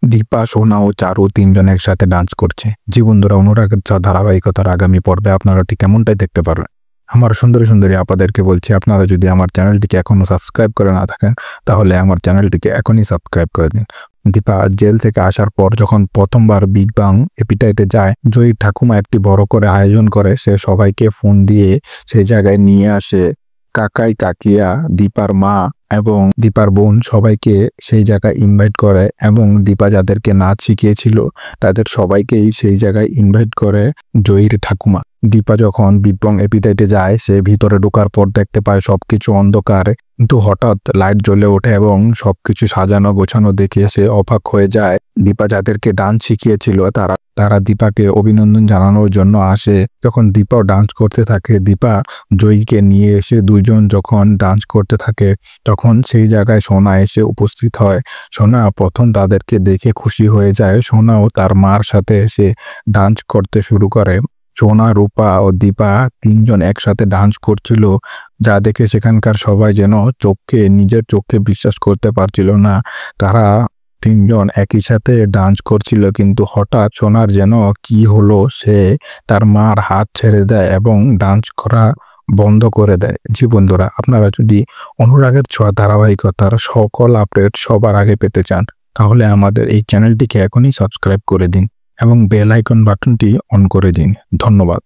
দীপা, সোনা ও চারু তিনজন একসাথে ডান্স করছে। জি বন্ধুরা, অনুরাগের ধারাবাহিকতার আগামী পর্বে আপনারা ঠিক এমনটাই দেখতে পারবেন। আমার সুন্দরী সুন্দরী আপাদেরকে বলছি, আপনারা যদি আমার চ্যানেলটিকে এখনো সাবস্ক্রাইব করে না থাকেন তাহলে আমার চ্যানেলটিকে এখনই সাবস্ক্রাইব করে দিন। দীপা জেল থেকে আসার পর যখন প্রথমবার বিগ বাং এপিটাইটে যায়, জয়ীর ঠাকুমা একটি বড় করে আয়োজন করে। সে সবাইকে ফোন দিয়ে সেই জায়গায় নিয়ে আসে। কাকাই, কাকিয়া, দীপার মা এবং দীপার বোন সবাইকে সেই জায়গায় ইনভাইট করে এবং দীপা যাদেরকে নাচ শিখিয়েছিল তাদের সবাইকেই সেই জায়গায় ইনভাইট করে জয়ীর ঠাকুমা। দীপা যখন বিগ বং এপিটাইটে যায়, সে ভিতরে ঢোকার পর দেখতে পায় সবকিছু অন্ধকার, কিন্তু হঠাৎ লাইট জ্বলে ওঠে এবং সবকিছু সাজানো গোছানো দেখে সে অবাক হয়ে যায়। দীপা যাদেরকে ডান্স শিখিয়েছিল তারা দীপাকে অভিনন্দন জানানোর জন্য আসে। যখন দীপাও ডান্স করতে থাকে, দীপা জয়ীকে নিয়ে এসে দুইজন যখন ডান্স করতে থাকে, তখন সেই জায়গায় সোনা এসে উপস্থিত হয়। সোনা প্রথম তাদেরকে দেখে খুশি হয়ে যায়। সোনাও তার মার সাথে এসে ডান্স করতে শুরু করে। সোনা, রূপা ও দীপা তিনজন একসাথে ডান্স করছিল, যা দেখে সেখানকার সবাই যেন নিজের চোখকে বিশ্বাস করতে পারছিল না। তারা তিনজন একই সাথে ডান্স করছিল, কিন্তু হঠাৎ সোনার যেন কি হলো, সে তার মার হাত ছেড়ে দেয় এবং ডান্স করা বন্ধ করে দেয়। জি বন্ধুরা, আপনারা যদি অনুরাগের ছোঁয়া ধারাবাহিকতার সকল আপডেট সবার আগে পেতে চান তাহলে আমাদের এই চ্যানেলটিকে এখনই সাবস্ক্রাইব করে দিন এবং বেল আইকন বাটনটি অন করে দিন। ধন্যবাদ।